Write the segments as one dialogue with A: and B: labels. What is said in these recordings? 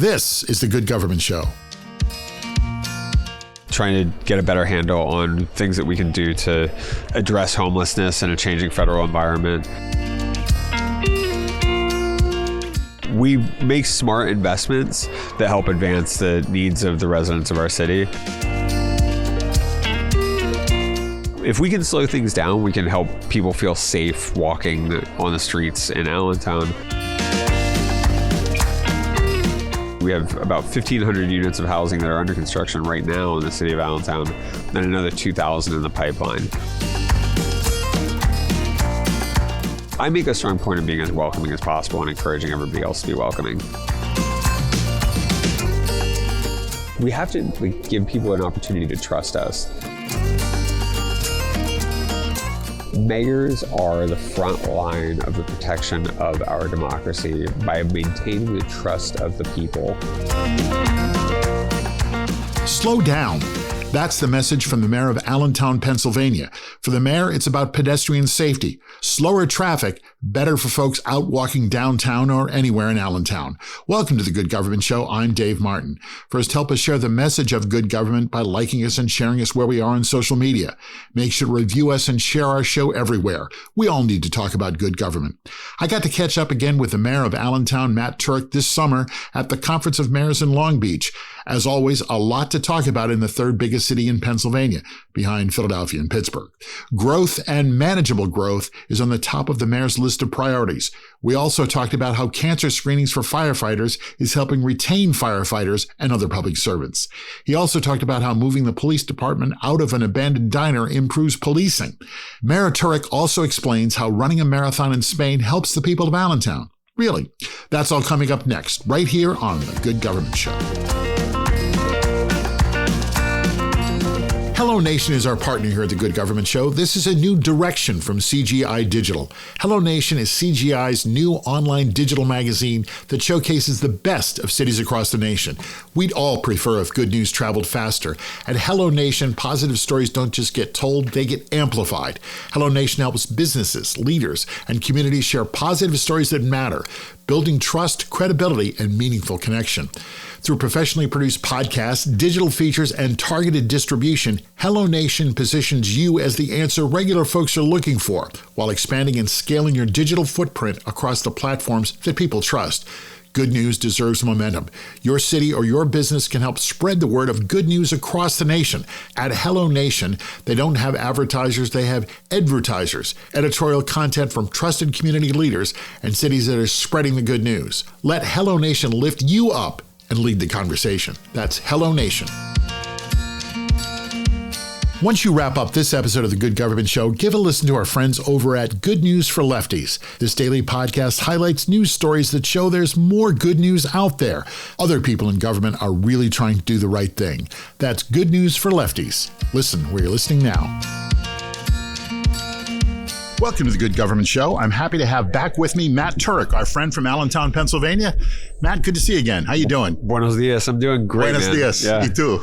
A: This is The Good Government Show.
B: Trying to get a better handle on things that we can do to address homelessness in a changing federal environment. We make smart investments that help advance the needs of the residents of our city. If we can slow things down, we can help people feel safe walking on the streets in Allentown. We have about 1,500 units of housing that are under construction right now in the city of Allentown, and another 2,000 in the pipeline. I make a strong point of being as welcoming as possible and encouraging everybody else to be welcoming. We have to give people an opportunity to trust us. Mayors are the front line of the protection of our democracy by maintaining the trust of the people.
A: Slow down. That's the message from the mayor of Allentown, Pennsylvania. For the mayor, it's about pedestrian safety. Slower traffic, better for folks out walking downtown or anywhere in Allentown. Welcome to The Good Government Show. I'm Dave Martin. First, help us share the message of good government by liking us and sharing us where we are on social media. Make sure to review us and share our show everywhere. We all need to talk about good government. I got to catch up again with the mayor of Allentown, Matt Tuerk, this summer at the Conference of Mayors in Long Beach. As always, a lot to talk about in the third biggest city in Pennsylvania, behind Philadelphia and Pittsburgh. Growth and manageable growth is on the top of the mayor's list of priorities. We also talked about how cancer screenings for firefighters is helping retain firefighters and other public servants. He also talked about how moving the police department out of an abandoned diner improves policing. Mayor Tuerk also explains how running a marathon in Spain helps the people of Allentown. Really, that's all coming up next, right here on The Good Government Show. HelloNation is our partner here at The Good Government Show. This is a new direction from CGI Digital. HelloNation is CGI's new online digital magazine that showcases the best of cities across the nation. We'd all prefer if good news traveled faster. At HelloNation, positive stories don't just get told, they get amplified. HelloNation helps businesses, leaders, and communities share positive stories that matter, building trust, credibility, and meaningful connection. Through professionally produced podcasts, digital features, and targeted distribution, HelloNation positions you as the answer regular folks are looking for, while expanding and scaling your digital footprint across the platforms that people trust. Good news deserves momentum. Your city or your business can help spread the word of good news across the nation. At HelloNation, they don't have advertisers, they have advertisers. Editorial content from trusted community leaders and cities that are spreading the good news. Let HelloNation lift you up and lead the conversation. That's HelloNation. Once you wrap up this episode of The Good Government Show, give a listen to our friends over at Good News for Lefties. This daily podcast highlights news stories that show there's more good news out there. Other people in government are really trying to do the right thing. That's Good News for Lefties. Listen where you're listening now. Welcome to The Good Government Show. I'm happy to have back with me Matt Tuerk, our friend from Allentown, Pennsylvania. Matt, good to see you again. How you doing?
B: Buenos dias. I'm doing great,
A: Buenos dias.
B: Yeah.
A: Me too.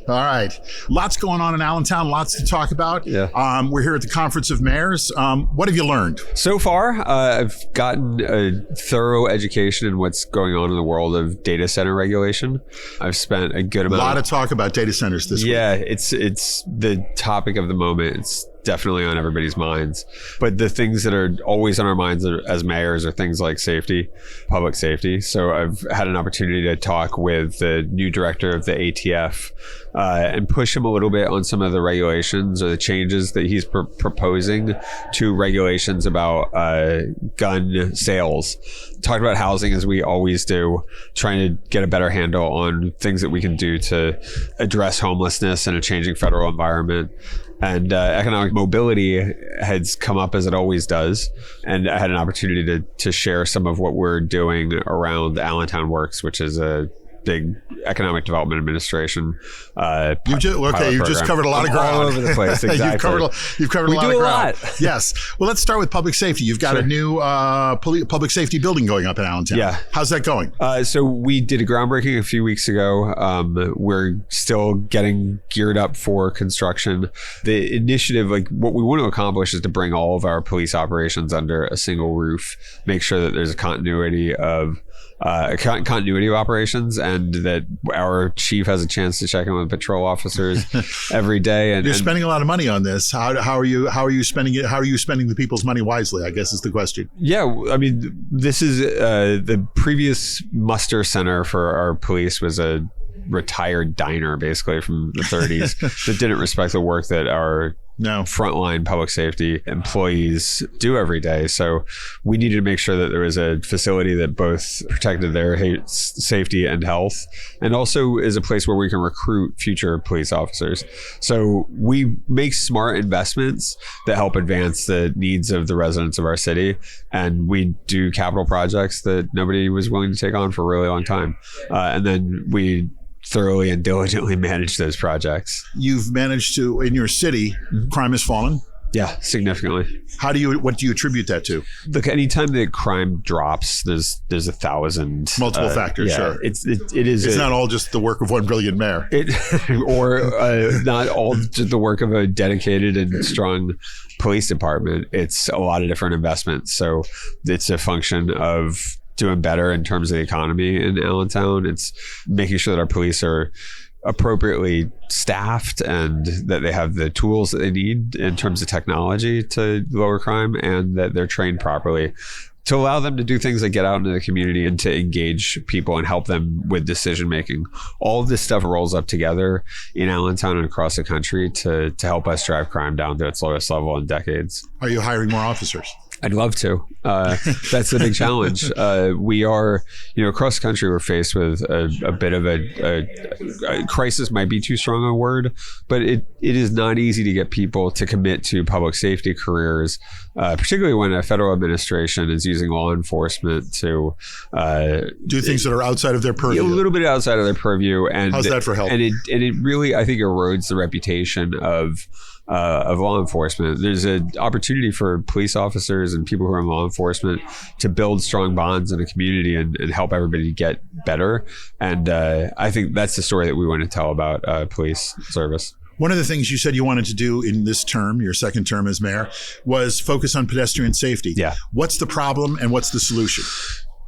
A: All right. Lots going on in Allentown, lots to talk about.
B: Yeah.
A: We're here at the Conference of Mayors. What have you learned?
B: So far, I've gotten a thorough education in what's going on in the world of data center regulation. I've spent a good amount.
A: A lot of talk about data centers this week.
B: Yeah, it's the topic of the moment. It's definitely on everybody's minds. But the things that are always on our minds as mayors are things like safety, public safety. So I've had an opportunity to talk with the new director of the ATF and push him a little bit on some of the regulations or the changes that he's proposing to regulations about gun sales. Talked about housing as we always do, trying to get a better handle on things that we can do to address homelessness in a changing federal environment. And economic mobility has come up as it always does. And I had an opportunity to share some of what we're doing around Allentown Works, which is a big economic development administration.
A: You've just covered a lot of ground.
B: All over the place, exactly.
A: You've covered a lot of ground.
B: We do a lot.
A: Yes. Well, let's start with public safety. You've got a new public safety building going up in Allentown.
B: Yeah.
A: How's that going?
B: So we did a groundbreaking a few weeks ago. We're still getting geared up for construction. The initiative, like what we want to accomplish is to bring all of our police operations under a single roof, make sure that there's a continuity of continuity of operations, and that our chief has a chance to check in with patrol officers every day. And
A: you're spending a lot of money on this. How are you spending it? How are you spending the people's money wisely, I guess is the question.
B: Yeah, I mean, this is the previous muster center for our police was a retired diner, basically from the 30s, that didn't respect the work that our frontline public safety employees do every day. So we needed to make sure that there was a facility that both protected their safety and health, and also is a place where we can recruit future police officers. So we make smart investments that help advance the needs of the residents of our city. And we do capital projects that nobody was willing to take on for a really long time. And then we thoroughly and diligently manage those projects.
A: You've managed to, in your city, crime has fallen?
B: Yeah, significantly.
A: What do you attribute that to?
B: Look, anytime that crime drops, there's 1,000
A: multiple factors. Sure,
B: it is.
A: It's not all just the work of one brilliant mayor,
B: or not all just the work of a dedicated and strong police department. It's a lot of different investments. So it's a function of doing better in terms of the economy in Allentown. It's making sure that our police are appropriately staffed and that they have the tools that they need in terms of technology to lower crime, and that they're trained properly to allow them to do things like get out into the community and to engage people and help them with decision making. All of this stuff rolls up together in Allentown and across the country to help us drive crime down to its lowest level in decades.
A: Are you hiring more officers?
B: I'd love to. That's the big challenge. We are, across the country, we're faced with a bit of a crisis, might be too strong a word, but it is not easy to get people to commit to public safety careers, particularly when a federal administration is using law enforcement to
A: do things that are outside of their purview.
B: A little bit outside of their purview. And
A: how's that for help?
B: And it really, I think, erodes the reputation of law enforcement. There's an opportunity for police officers and people who are in law enforcement to build strong bonds in a community and help everybody get better. And I think that's the story that we want to tell about police service.
A: One of the things you said you wanted to do in this term, your second term as mayor, was focus on pedestrian safety.
B: Yeah.
A: What's the problem and what's the solution?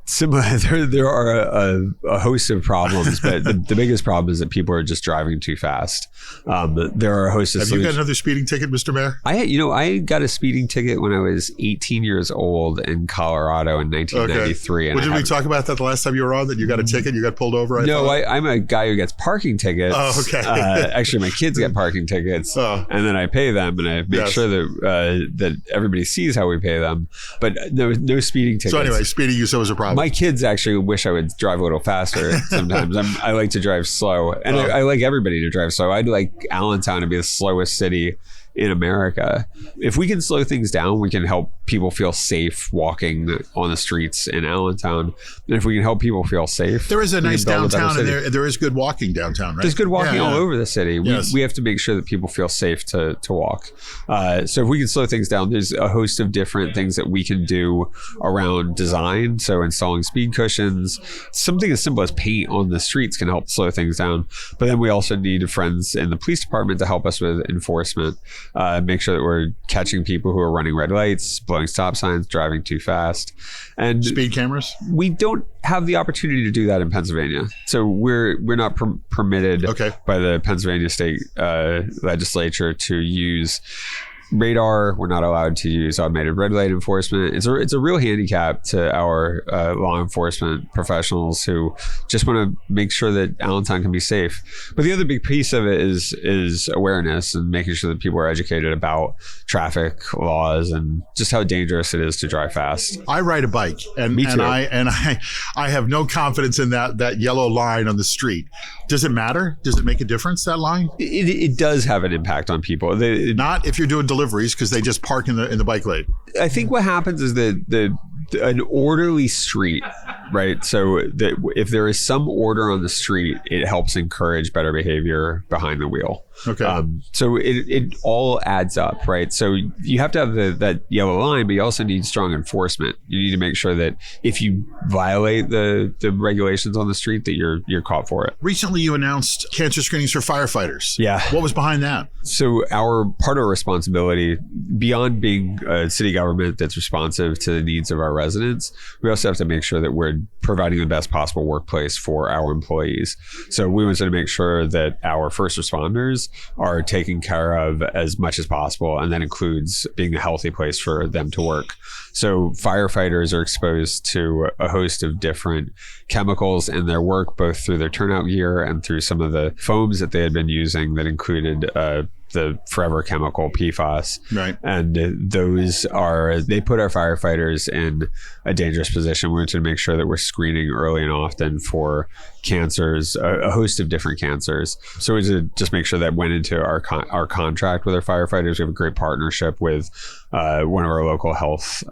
B: Similar, there are a host of problems, but the biggest problem is that people are just driving too fast. There are a host of.
A: Have you got another speeding ticket, Mr. Mayor?
B: I got a speeding ticket when I was 18 years old in Colorado in 1993.
A: Okay. Well, did we talk about that the last time you were on? That you got a ticket, you got pulled over?
B: I'm a guy who gets parking tickets.
A: Oh, okay.
B: Actually, my kids get parking tickets, and then I pay them, and I make sure that everybody sees how we pay them. But no speeding tickets.
A: So anyway, speeding you said was a problem.
B: My kids actually wish I would drive a little faster sometimes. I like to drive slow, and I like everybody to drive slow. I'd like Allentown to be the slowest city in America. If we can slow things down, we can help people feel safe walking on the streets in Allentown. And if we can help people feel safe,
A: there is a nice downtown, and there is good walking downtown, right?
B: There's good walking all over the city.
A: Yes.
B: We have to make sure that people feel safe to walk. So if we can slow things down, there's a host of different things that we can do around design. So installing speed cushions, something as simple as paint on the streets can help slow things down. But then we also need friends in the police department to help us with enforcement. Make sure that we're catching people who are running red lights, blowing stop signs, driving too fast. And
A: speed cameras?
B: We don't have the opportunity to do that in Pennsylvania. So we're not permitted by the Pennsylvania state legislature to use radar. We're not allowed to use automated red light enforcement. It's a real handicap to our law enforcement professionals who just want to make sure that Allentown can be safe. But the other big piece of it is awareness and making sure that people are educated about traffic laws and just how dangerous it is to drive fast.
A: I ride a bike, and
B: me too.
A: I have no confidence in that yellow line on the street. Does it matter? Does it make a difference, that line?
B: It does have an impact on people.
A: Not if you're doing deliveries, because they just park in the bike lane.
B: I think what happens is that an orderly street, right? So that if there is some order on the street, it helps encourage better behavior behind the wheel.
A: Okay.
B: So it all adds up, right? So you have to have that yellow line, but you also need strong enforcement. You need to make sure that if you violate the regulations on the street, that you're caught for it.
A: Recently, you announced cancer screenings for firefighters.
B: Yeah.
A: What was behind that?
B: So our part of our responsibility, beyond being a city government that's responsive to the needs of our residents, we also have to make sure that we're providing the best possible workplace for our employees. So we wanted to make sure that our first responders are taken care of as much as possible, and that includes being a healthy place for them to work. So firefighters are exposed to a host of different chemicals in their work, both through their turnout gear and through some of the foams that they had been using that included the forever chemical PFAS.
A: Right.
B: And they put our firefighters in a dangerous position. We wanted to make sure that we're screening early and often for cancers, a host of different cancers. So we to just make sure that went into our contract with our firefighters. We have a great partnership with one of our local health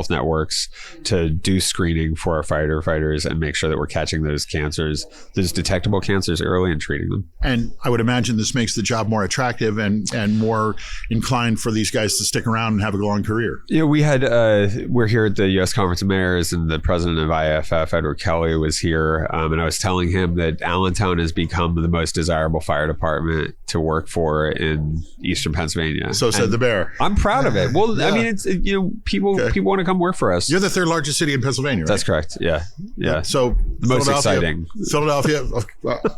B: networks to do screening for our firefighters and make sure that we're catching those cancers, those detectable cancers early, and treating them.
A: And I would imagine this makes the job more attractive and more inclined for these guys to stick around and have a long career.
B: Yeah, we're here at the U.S. Conference of Mayors, and the president of IFF, Edward Kelly, was here. And I was telling him that Allentown has become the most desirable fire department to work for in Eastern Pennsylvania.
A: So said the bear.
B: I'm proud of it. Well, yeah. I mean, it's, people want to come work for us.
A: You're the third largest city in Pennsylvania, right?
B: That's correct. Yeah.
A: So
B: the most exciting.
A: Philadelphia.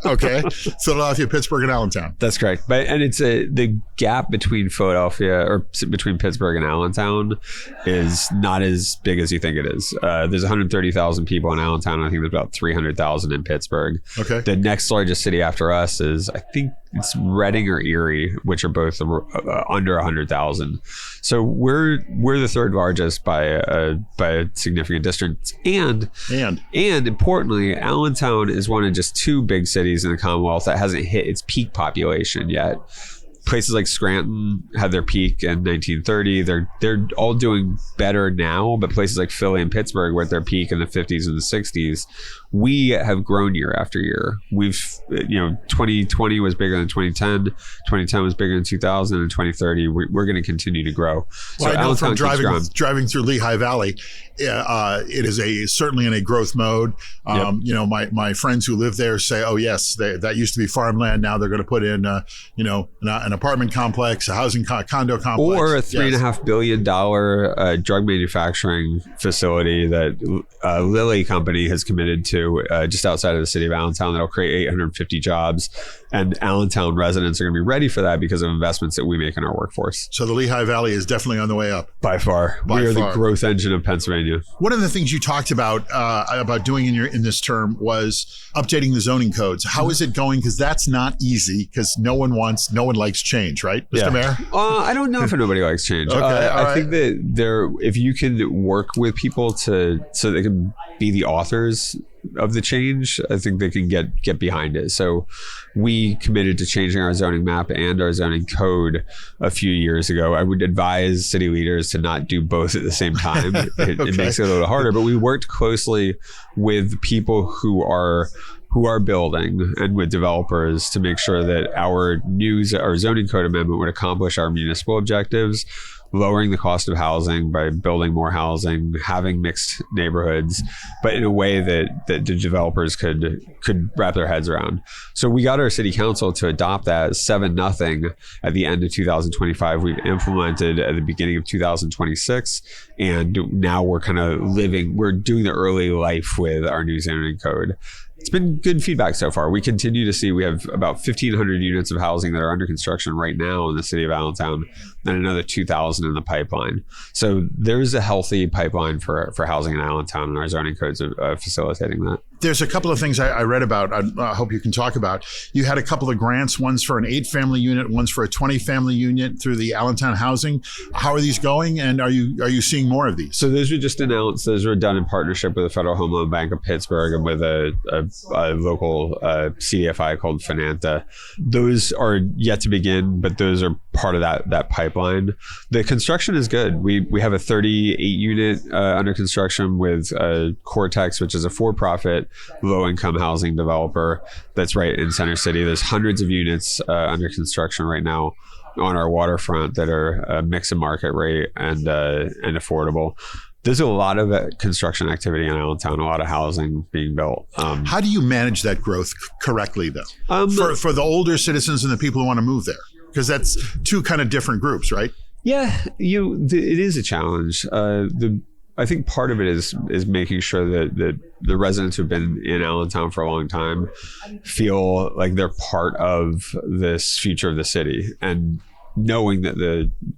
A: Okay. Philadelphia, Pittsburgh, and Allentown.
B: That's correct. And it's the gap between Philadelphia, or between Pittsburgh and Allentown, is not as big as you think it is. There's 130,000 people in Allentown. And I think there's about 300,000 in Pittsburgh.
A: Okay.
B: The next largest city after us is, I think it's Reading or Erie, which are both under 100,000. So we're the third largest by a significant distance. And importantly, Allentown is one of just two big cities in the Commonwealth that hasn't hit its peak population yet. Places like Scranton had their peak in 1930. They're all doing better now, but places like Philly and Pittsburgh were at their peak in the 50s and the 60s. We have grown year after year. 2020 was bigger than 2010. 2010 was bigger than 2000, and 2030 we're going to continue to grow.
A: Well, so I know from driving through Lehigh Valley, it is certainly in a growth mode. Yep. My friends who live there say, "Oh yes, that used to be farmland. Now they're going to put in, an apartment complex, a housing condo complex,
B: or a $3.5 billion drug manufacturing facility that Lilly Company has committed to just outside of the city of Allentown that'll create 850 jobs. And Allentown residents are going to be ready for that because of investments that we make in our workforce.
A: So the Lehigh Valley is definitely on the way up.
B: By far. We are the growth engine of Pennsylvania.
A: One of the things you talked about doing in this term was updating the zoning codes. How is it going? Because that's not easy, because no one likes change, right, Mr. Mayor?
B: I don't know if nobody likes change.
A: Okay,
B: I think that if you can work with people so they can be the authors of the change, I think they can get behind it. So we committed to changing our zoning map and our zoning code a few years ago. I would advise city leaders to not do both at the same time. It makes it a little harder, but we worked closely with people who are building and with developers to make sure that our zoning code amendment would accomplish our municipal objectives, lowering the cost of housing by building more housing, having mixed neighborhoods, but in a way that the developers could wrap their heads around. So we got our city council to adopt that 7-0 at the end of 2025. We've implemented at the beginning of 2026. And now we're doing the early life with our new zoning code. It's been good feedback so far. We continue to see we have about 1,500 units of housing that are under construction right now in the city of Allentown, and another 2,000 in the pipeline. So there's a healthy pipeline for housing in Allentown, and our zoning codes are facilitating that.
A: There's a couple of things I read about. I hope you can talk about. You had a couple of grants, one's for an 8-family unit, one's for a 20-family unit through the Allentown Housing. How are these going, and are you seeing more of these?
B: So those were just announced. Those were done in partnership with the Federal Home Loan Bank of Pittsburgh and with a local CDFI called Finanta. Those are yet to begin, but those are part of that pipeline. The construction is good. We have a 38 unit under construction with Cortex, which is a for-profit low-income housing developer that's right in Center City. There's hundreds of units under construction right now on our waterfront that are a mix of market rate and affordable. There's a lot of construction activity in Allentown, a lot of housing being built.
A: How do you manage that growth correctly, though, for the older citizens and the people who want to move there? Because that's two kind of different groups, right?
B: Yeah, it is a challenge. I think part of it is making sure that the residents who've been in Allentown for a long time feel like they're part of this future of the city, and knowing that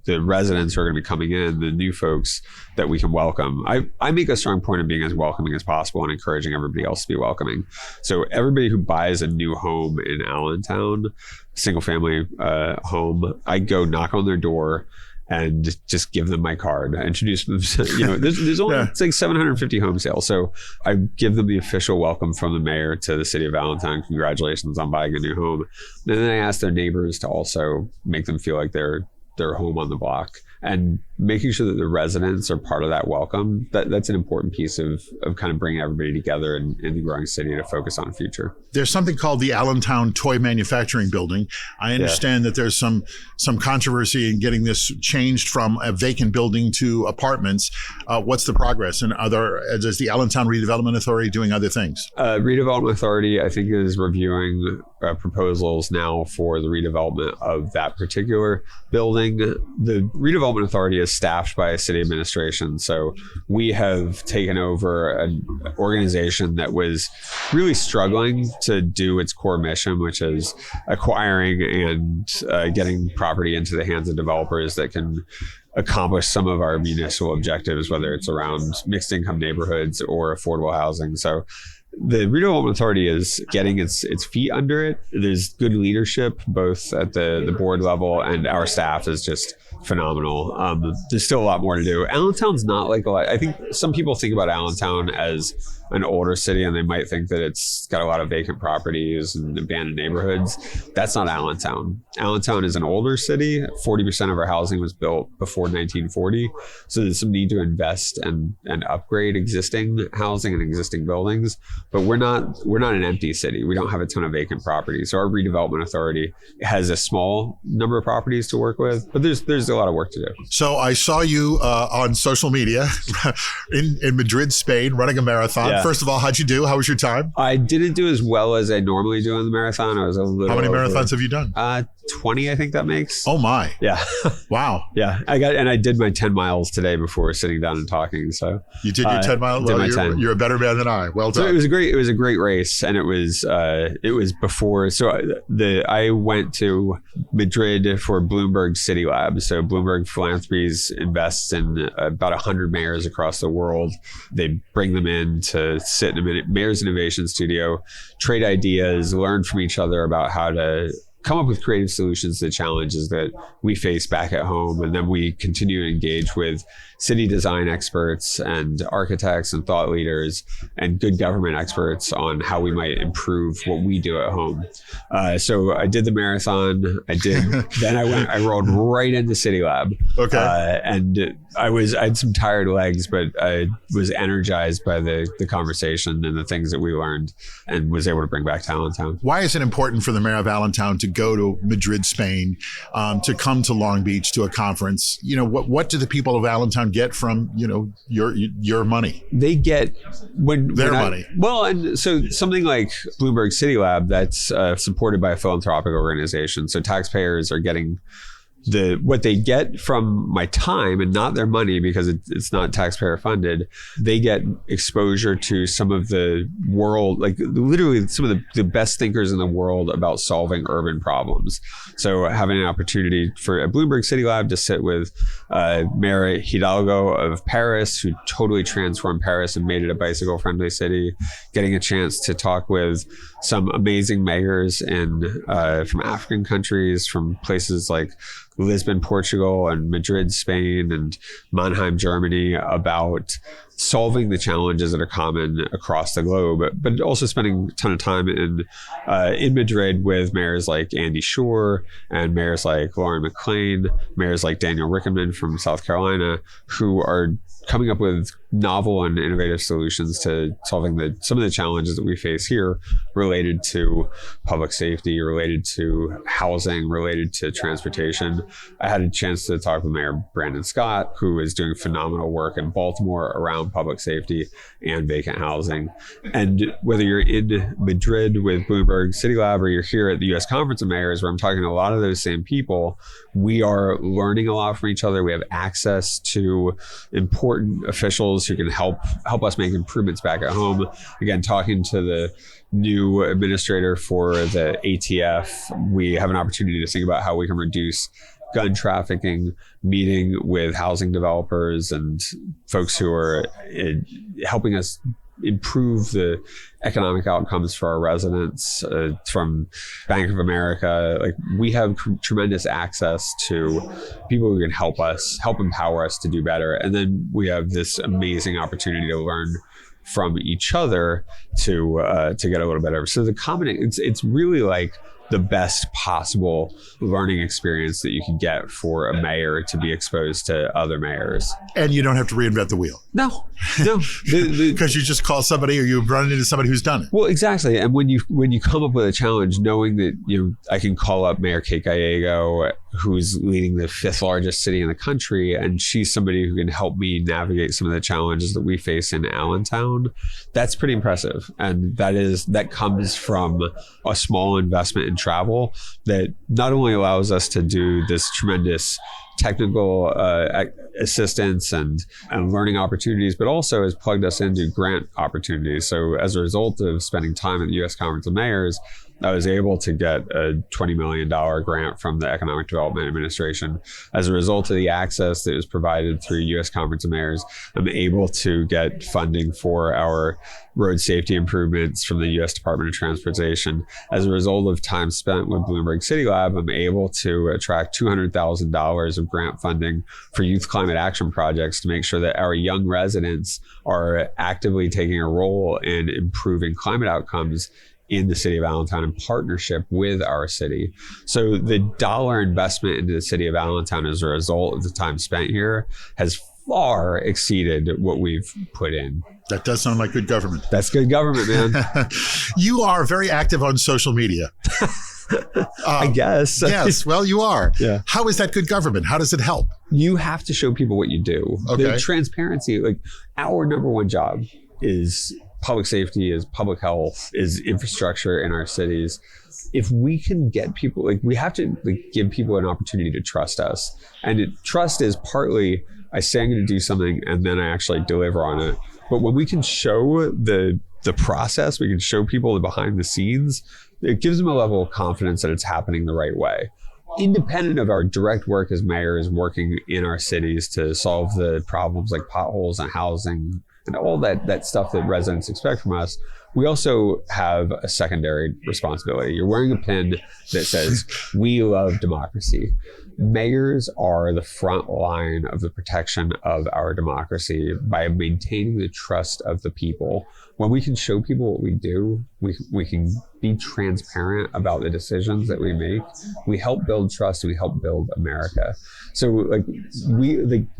B: the residents who are going to be coming in, the new folks, that we can welcome. I make a strong point of being as welcoming as possible and encouraging everybody else to be welcoming. So everybody who buys a new home in Allentown, single family home, I go knock on their door and just give them my card. I introduce them. There's only it's like 750 home sales. So I give them the official welcome from the mayor to the city of Allentown. Congratulations on buying a new home. And then I ask their neighbors to also make them feel like they're home on the block, and making sure that the residents are part of that welcome. That's an important piece of kind of bringing everybody together in the growing city to focus on the future.
A: There's something called the Allentown Toy Manufacturing Building. I understand that there's some controversy in getting this changed from a vacant building to apartments. What's the progress? And is the Allentown Redevelopment Authority doing other things?
B: Redevelopment Authority, I think, is reviewing proposals now for the redevelopment of that particular building. The Redevelopment Authority is staffed by a city administration. So we have taken over an organization that was really struggling to do its core mission, which is acquiring and getting property into the hands of developers that can accomplish some of our municipal objectives, whether it's around mixed income neighborhoods or affordable housing. So the Redevelopment Authority is getting its feet under it. There's good leadership, both at the board level, and our staff is just phenomenal. There's still a lot more to do. Allentown's not like a lot. I think some people think about Allentown as an older city, and they might think that it's got a lot of vacant properties and abandoned neighborhoods. That's not Allentown. Allentown is an older city. 40% of our housing was built before 1940. So there's some need to invest and upgrade existing housing and existing buildings. But we're not an empty city. We don't have a ton of vacant properties. So our Redevelopment Authority has a small number of properties to work with, but there's a lot of work to do.
A: So I saw you on social media in Madrid, Spain, running a marathon. Yeah. First of all, how'd you do? How was your time?
B: I didn't do as well as I normally do in the marathon. I was a little.
A: How many marathons have you done?
B: 20, I think that makes.
A: Oh my.
B: Yeah.
A: Wow.
B: Yeah. I did my 10 miles today before sitting down and talking. So
A: you did your 10 miles? Well, you're a better man than I. Well done.
B: So it was a great race. And it was before. So I went to Madrid for Bloomberg City Lab. So Bloomberg Philanthropies invests in about 100 mayors across the world. They bring them in to sit in a mayor's innovation studio, trade ideas, learn from each other about how to come up with creative solutions to the challenges that we face back at home. And then we continue to engage with city design experts and architects and thought leaders and good government experts on how we might improve what we do at home. So I did the marathon. Then I rolled right into City Lab.
A: Okay.
B: And I had some tired legs, but I was energized by the conversation and the things that we learned and was able to bring back to Allentown.
A: Why is it important for the mayor of Allentown to go to Madrid, Spain, to come to Long Beach to a conference? What do the people of Allentown get from your money?
B: They get
A: their money.
B: Well, and so something like Bloomberg City Lab, that's supported by a philanthropic organization. So taxpayers are getting what they get from my time and not their money, because it's not taxpayer funded. They get exposure to some of the world, like literally some of the best thinkers in the world about solving urban problems. So having an opportunity for a Bloomberg City Lab to sit with Mayor Hidalgo of Paris, who totally transformed Paris and made it a bicycle friendly city, getting a chance to talk with some amazing mayors from African countries, from places like Lisbon, Portugal, and Madrid, Spain, and Mannheim, Germany, about solving the challenges that are common across the globe, but also spending a ton of time in Madrid with mayors like Andy Shore and mayors like Lauren McLean, mayors like Daniel Rickenman from South Carolina, who are coming up with novel and innovative solutions to solving some of the challenges that we face here, related to public safety, related to housing, related to transportation. I had a chance to talk with Mayor Brandon Scott, who is doing phenomenal work in Baltimore around public safety and vacant housing. And whether you're in Madrid with Bloomberg City Lab, or you're here at the U.S. Conference of Mayors, where I'm talking to a lot of those same people, we are learning a lot from each other. We have access to important officials professionals who can help us make improvements back at home. Again, talking to the new administrator for the ATF, we have an opportunity to think about how we can reduce gun trafficking, meeting with housing developers and folks who are helping us improve the economic outcomes for our residents, from Bank of America. Like, we have tremendous access to people who can help empower us to do better. And then we have this amazing opportunity to learn from each other to get a little better. So it's really like the best possible learning experience that you can get for a mayor to be exposed to other mayors.
A: And you don't have to reinvent the wheel.
B: No.
A: Because you just call somebody or you run into somebody who's done it.
B: Well, exactly. And when you come up with a challenge, knowing that, I can call up Mayor Kate Gallego, who's leading the 5th largest city in the country, and she's somebody who can help me navigate some of the challenges that we face in Allentown. That's pretty impressive. And that comes from a small investment in travel that not only allows us to do this tremendous technical assistance and learning opportunities, but also has plugged us into grant opportunities. So as a result of spending time at the U.S. Conference of Mayors, I was able to get a $20 million grant from the Economic Development Administration. As a result of the access that was provided through U.S. Conference of Mayors, I'm able to get funding for our road safety improvements from the U.S. Department of Transportation. As a result of time spent with Bloomberg City Lab, I'm able to attract $200,000 of grant funding for youth climate action projects to make sure that our young residents are actively taking a role in improving climate outcomes in the city of Allentown in partnership with our city. So the dollar investment into the city of Allentown as a result of the time spent here has far exceeded what we've put in.
A: That does sound like good government.
B: That's good government, man.
A: You are very active on social media.
B: I guess.
A: Yes, well, you are.
B: Yeah.
A: How is that good government? How does it help?
B: You have to show people what you do.
A: Okay.
B: The transparency, like, our number one job is public safety, is public health, is infrastructure in our cities. If we can get people, we have to give people an opportunity to trust us. And trust is partly, I say I'm going to do something and then I actually deliver on it. But when we can show the process, we can show people the behind the scenes, it gives them a level of confidence that it's happening the right way. Independent of our direct work as mayors working in our cities to solve the problems like potholes and housing and all that stuff that residents expect from us, we also have a secondary responsibility. You're wearing a pin that says, "We love democracy." Mayors are the front line of the protection of our democracy by maintaining the trust of the people. When we can show people what we do, we can be transparent about the decisions that we make. We help build trust. We help build America. So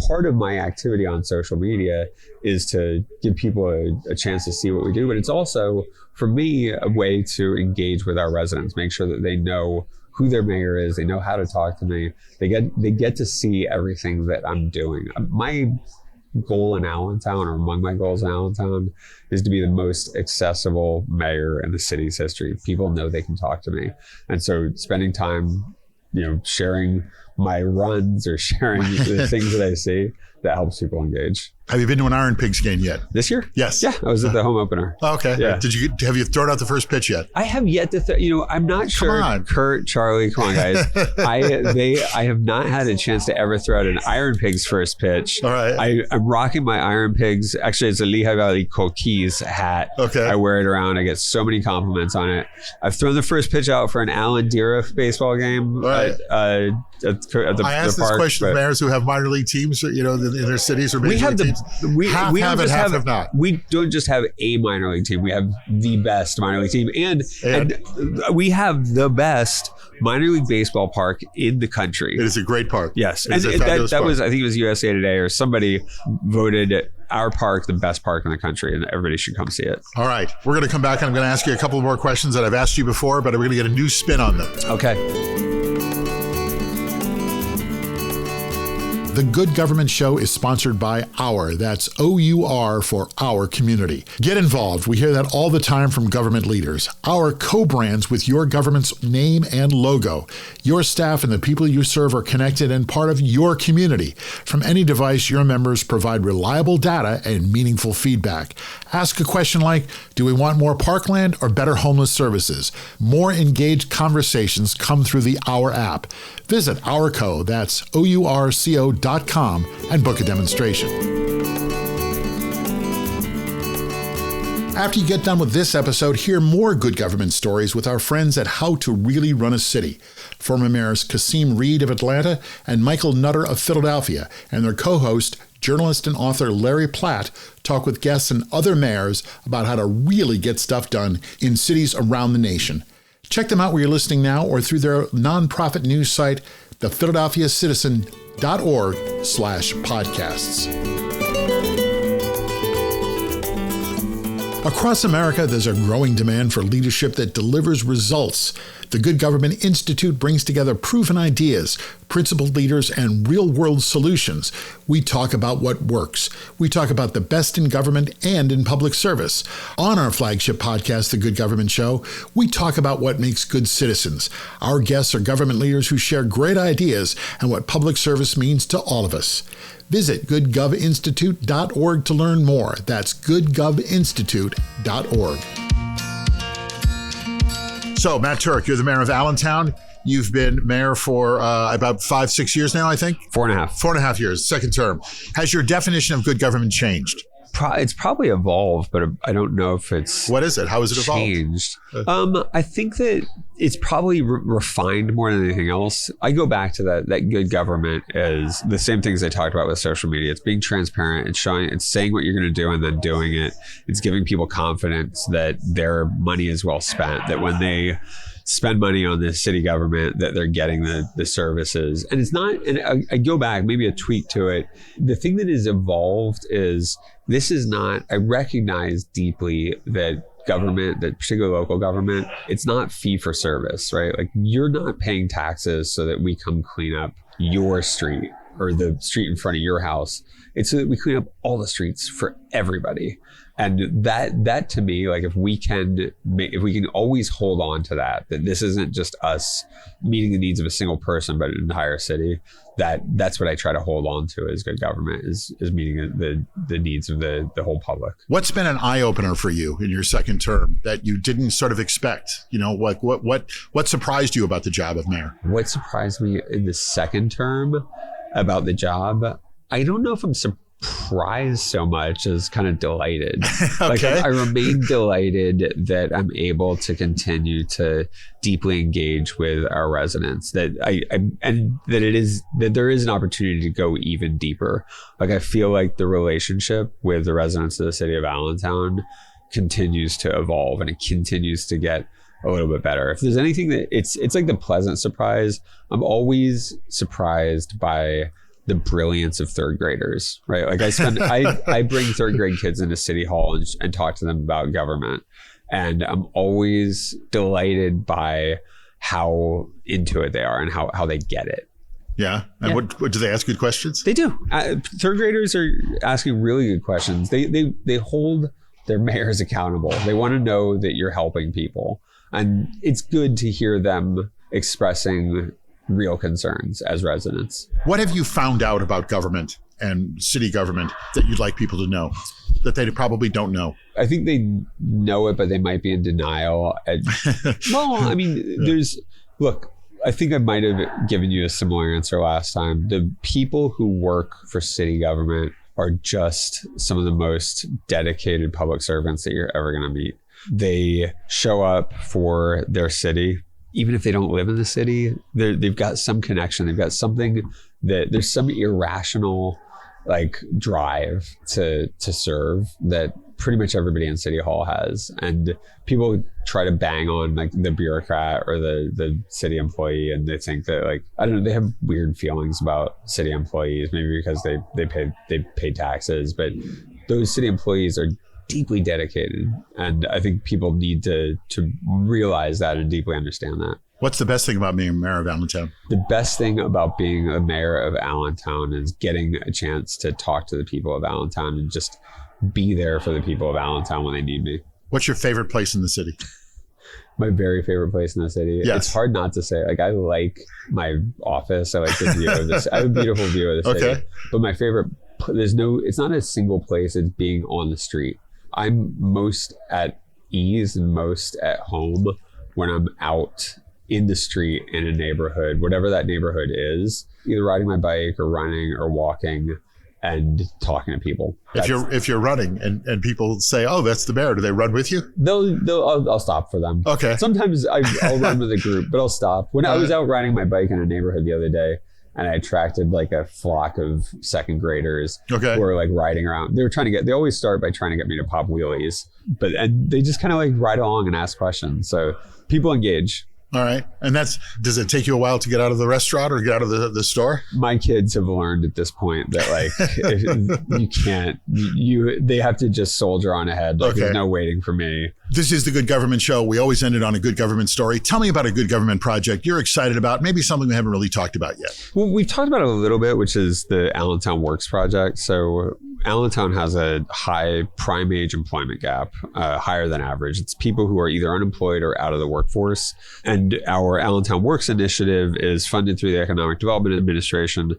B: part of my activity on social media is to give people a chance to see what we do. But it's also, for me, a way to engage with our residents, make sure that they know who their mayor is, they know how to talk to me, they get to see everything that I'm doing. My goal in Allentown, or among my goals in Allentown, is to be the most accessible mayor in the city's history. People know they can talk to me. And so spending time, sharing my runs or sharing the things that I see, that helps people engage.
A: Have you been to an Iron Pigs game yet?
B: This year?
A: Yes.
B: Yeah, I was at the home opener.
A: Okay.
B: Yeah.
A: Have you thrown out the first pitch yet?
B: I have yet to. I'm not sure.
A: Come on.
B: Kurt, Charlie, come on, guys. I have not had a chance to ever throw out an Iron Pigs first pitch.
A: All right.
B: I'm rocking my Iron Pigs. Actually, it's a Lehigh Valley Coquis hat.
A: Okay.
B: I wear it around. I get so many compliments on it. I've thrown the first pitch out for an Allen Dira baseball game.
A: Right.
B: At the
A: I asked
B: park,
A: this question to mayors who have minor league teams, in their cities or major league teams.
B: Half
A: have not.
B: We don't just have a minor league team. We have the best minor league team, and we have the best minor league baseball park in the country.
A: It is a great park.
B: Yes,
A: and
B: that was, I think it was USA Today or somebody voted our park the best park in the country, and everybody should come see it.
A: All right, we're going to come back and I'm going to ask you a couple more questions that I've asked you before, but we're going to get a new spin on them.
B: Okay.
A: The Good Government Show is sponsored by Our. That's OUR for Our Community. Get involved. We hear that all the time from government leaders. Our co-brands with your government's name and logo. Your staff and the people you serve are connected and part of your community. From any device, your members provide reliable data and meaningful feedback. Ask a question like, do we want more parkland or better homeless services? More engaged conversations come through the Our app. Visit Ourco, that's OURCO.com, and book a demonstration. After you get done with this episode, hear more good government stories with our friends at How to Really Run a City. Former mayors Kasim Reed of Atlanta and Michael Nutter of Philadelphia, and their co-host, journalist and author Larry Platt, talk with guests and other mayors about how to really get stuff done in cities around the nation. Check them out where you're listening now or through their nonprofit news site, thephiladelphiacitizen.org/podcasts. Across America, there's a growing demand for leadership that delivers results. The Good Government Institute brings together proven ideas, principled leaders, and real-world solutions. We talk about what works. We talk about the best in government and in public service. On our flagship podcast, The Good Government Show, we talk about what makes good citizens. Our guests are government leaders who share great ideas and what public service means to all of us. Visit goodgovinstitute.org to learn more. That's goodgovinstitute.org. So, Matt Tuerk, you're the mayor of Allentown. You've been mayor for about 5-6 years now, I think?
B: 4.5.
A: 4.5 years, second term. Has your definition of good government changed?
B: It's probably evolved, but I don't know if it's...
A: What is it? How has it evolved?
B: Changed. I think that it's probably refined more than anything else. I go back to that good government is the same things I talked about with social media. It's being transparent. It's showing, it's saying what you're going to do and then doing it. It's giving people confidence that their money is well spent, that when they spend money on the city government, that they're getting the services. And it's not, and I go back, maybe a tweak to it. The thing that has evolved is this is not, I recognize deeply that government, that particular local government, it's not fee for service, right? Like you're not paying taxes so that we come clean up your street or the street in front of your house. It's so that we clean up all the streets for everybody. And that to me, like if we can always hold on to that this isn't just us meeting the needs of a single person, but an entire city, that's what I try to hold on to as good government is meeting the needs of the whole public.
A: What's been an eye opener for you in your second term that you didn't sort of expect? You know, what surprised you about the job of mayor?
B: What surprised me in the second term about the job? I don't know if I'm surprised so much as kind of delighted.
A: Okay.
B: Like I remain delighted that I'm able to continue to deeply engage with our residents, that there is an opportunity to go even deeper. Like I feel like the relationship with the residents of the city of Allentown continues to evolve and it continues to get a little bit better. If there's anything that it's like the pleasant surprise, I'm always surprised by the brilliance of third graders, right? Like I bring third grade kids into City Hall and talk to them about government. And I'm always delighted by how into it they are and how they get it.
A: Yeah. And what do they ask good questions?
B: They do. Third graders are asking really good questions. They hold their mayors accountable. They want to know that you're helping people. And it's good to hear them expressing real concerns as residents.
A: What have you found out about government and city government that you'd like people to know that they probably don't know?
B: I think they know it, but they might be in denial. Well, I mean, look, I think I might have given you a similar answer last time. The people who work for city government are just some of the most dedicated public servants that you're ever going to meet. They show up for their city. Even if they don't live in the city, they've got some connection. They've got something that there's some irrational like drive to serve that pretty much everybody in City Hall has. And people try to bang on like the bureaucrat or the city employee, and they think that like, I don't know, they have weird feelings about city employees, maybe because they pay taxes, but those city employees are deeply dedicated. And I think people need to realize that and deeply understand that.
A: What's the best thing about being mayor of Allentown?
B: The best thing about being a mayor of Allentown is getting a chance to talk to the people of Allentown and just be there for the people of Allentown when they need me.
A: What's your favorite place in the city?
B: My very favorite place in the city.
A: Yes.
B: It's hard not to say. Like, I like my office. I like the view of this. I have a beautiful view of the city.
A: Okay.
B: But my favorite, it's not a single place. It's being on the street. I'm most at ease and most at home when I'm out in the street in a neighborhood, whatever that neighborhood is, either riding my bike or running or walking and talking to people.
A: If you're running and people say, "Oh, that's the mayor," do they run with you?
B: I'll stop for them.
A: Okay.
B: Sometimes I'll run with a group, but I'll stop. When I was out riding my bike in a neighborhood the other day, and I attracted like a flock of second graders who were like riding around. They always start by trying to get me to pop wheelies, and they just kind of like ride along and ask questions. So people engage.
A: All right. And does it take you a while to get out of the restaurant or get out of the store?
B: My kids have learned at this point that like you can't, they have to just soldier on ahead. Like, there's no waiting for me.
A: This is the Good Government Show. We always end it on a good government story. Tell me about a good government project you're excited about, maybe something we haven't really talked about yet.
B: Well, we've talked about it a little bit, which is the Allentown Works project. So Allentown has a high prime age employment gap, higher than average. It's people who are either unemployed or out of the workforce. And our Allentown Works initiative is funded through the Economic Development Administration.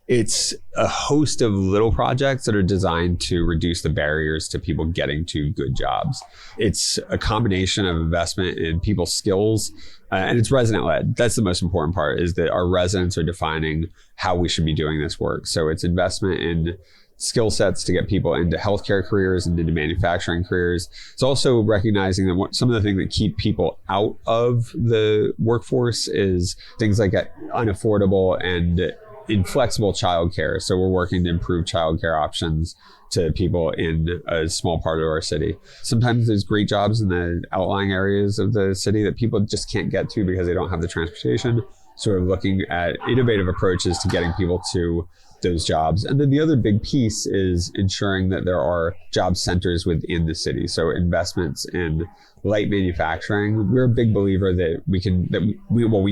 B: It's a host of little projects that are designed to reduce the barriers to people getting to good jobs. It's a combination of investment in people's skills, and it's resident-led. That's the most important part, is that our residents are defining how we should be doing this work. So it's investment in skill sets to get people into healthcare careers and into manufacturing careers. It's also recognizing that some of the things that keep people out of the workforce is things like unaffordable and inflexible childcare. So we're working to improve childcare options to people in a small part of our city. Sometimes there's great jobs in the outlying areas of the city that people just can't get to because they don't have the transportation. So we're looking at innovative approaches to getting people to those jobs. And then the other big piece is ensuring that there are job centers within the city. So investments in light manufacturing. We're a big believer that we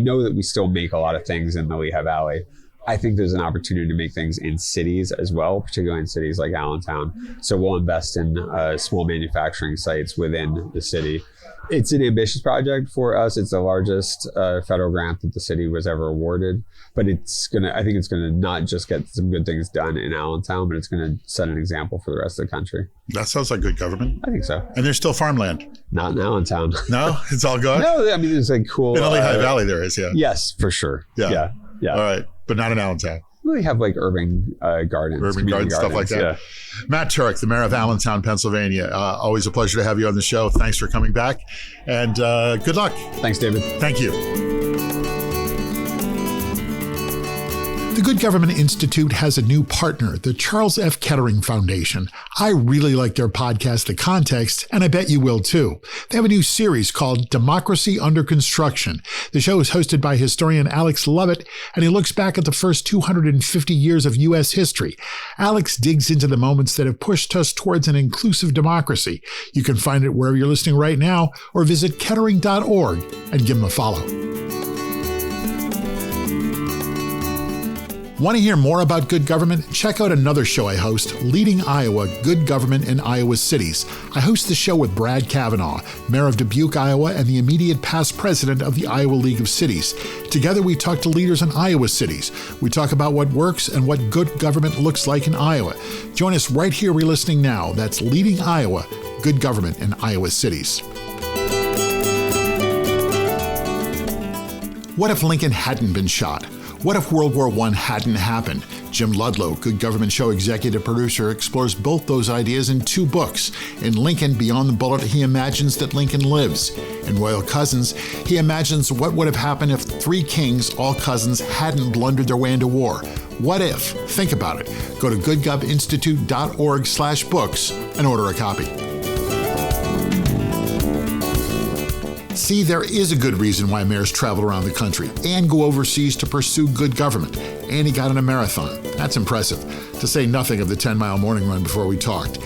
B: know that we still make a lot of things in the Lehigh Valley. I think there's an opportunity to make things in cities as well, particularly in cities like Allentown. So we'll invest in small manufacturing sites within the city. It's an ambitious project for us. It's the largest federal grant that the city was ever awarded. But I think it's gonna not just get some good things done in Allentown, but it's gonna set an example for the rest of the country.
A: That sounds like good government.
B: I think so.
A: And there's still farmland.
B: Not in Allentown.
A: No, it's all good.
B: No, I mean there's like cool.
A: In the Lehigh Valley, there is, yeah.
B: Yes, for sure.
A: Yeah.
B: All
A: right, but not in Allentown.
B: We have like urban gardens.
A: Urban gardens, stuff like that. Yeah. Matt Tuerk, the mayor of Allentown, Pennsylvania. Always a pleasure to have you on the show. Thanks for coming back. And good luck.
B: Thanks, David.
A: Thank you. The Good Government Institute has a new partner, the Charles F. Kettering Foundation. I really like their podcast, The Context, and I bet you will too. They have a new series called Democracy Under Construction. The show is hosted by historian Alex Lovett, and he looks back at the first 250 years of U.S. history. Alex digs into the moments that have pushed us towards an inclusive democracy. You can find it wherever you're listening right now, or visit kettering.org and give him a follow. Want to hear more about good government? Check out another show I host, Leading Iowa, Good Government in Iowa Cities. I host the show with Brad Kavanaugh, mayor of Dubuque, Iowa, and the immediate past president of the Iowa League of Cities. Together, we talk to leaders in Iowa cities. We talk about what works and what good government looks like in Iowa. Join us right here where you're listening now. That's Leading Iowa, Good Government in Iowa Cities. What if Lincoln hadn't been shot? What if World War I hadn't happened? Jim Ludlow, Good Government Show executive producer, explores both those ideas in 2 books. In Lincoln, Beyond the Bullet, he imagines that Lincoln lives. In Royal Cousins, he imagines what would have happened if 3 kings, all cousins, hadn't blundered their way into war. What if? Think about it. Go to goodgovinstitute.org/books and order a copy. See, there is a good reason why mayors travel around the country and go overseas to pursue good government. And he got in a marathon. That's impressive, to say nothing of the 10-mile morning run before we talked.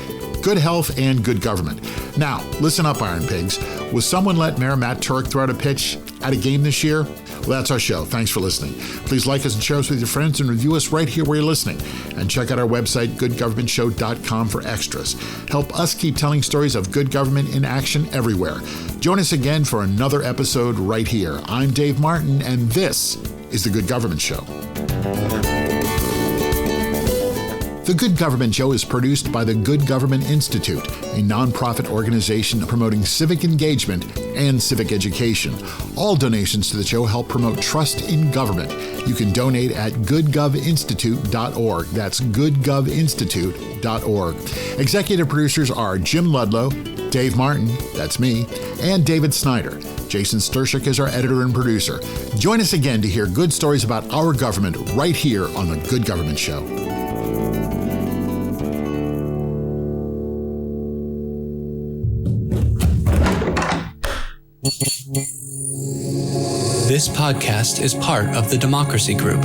A: good health, and good government. Now, listen up, Iron Pigs. Will someone let Mayor Matt Tuerk throw out a pitch at a game this year? Well, that's our show. Thanks for listening. Please like us and share us with your friends and review us right here where you're listening. And check out our website, goodgovernmentshow.com, for extras. Help us keep telling stories of good government in action everywhere. Join us again for another episode right here. I'm Dave Martin, and this is The Good Government Show. The Good Government Show is produced by the Good Government Institute, a nonprofit organization promoting civic engagement and civic education. All donations to the show help promote trust in government. You can donate at goodgovinstitute.org. That's goodgovinstitute.org. Executive producers are Jim Ludlow, Dave Martin, that's me, and David Snyder. Jason Stershik is our editor and producer. Join us again to hear good stories about our government right here on The Good Government Show.
C: This podcast is part of the Democracy Group.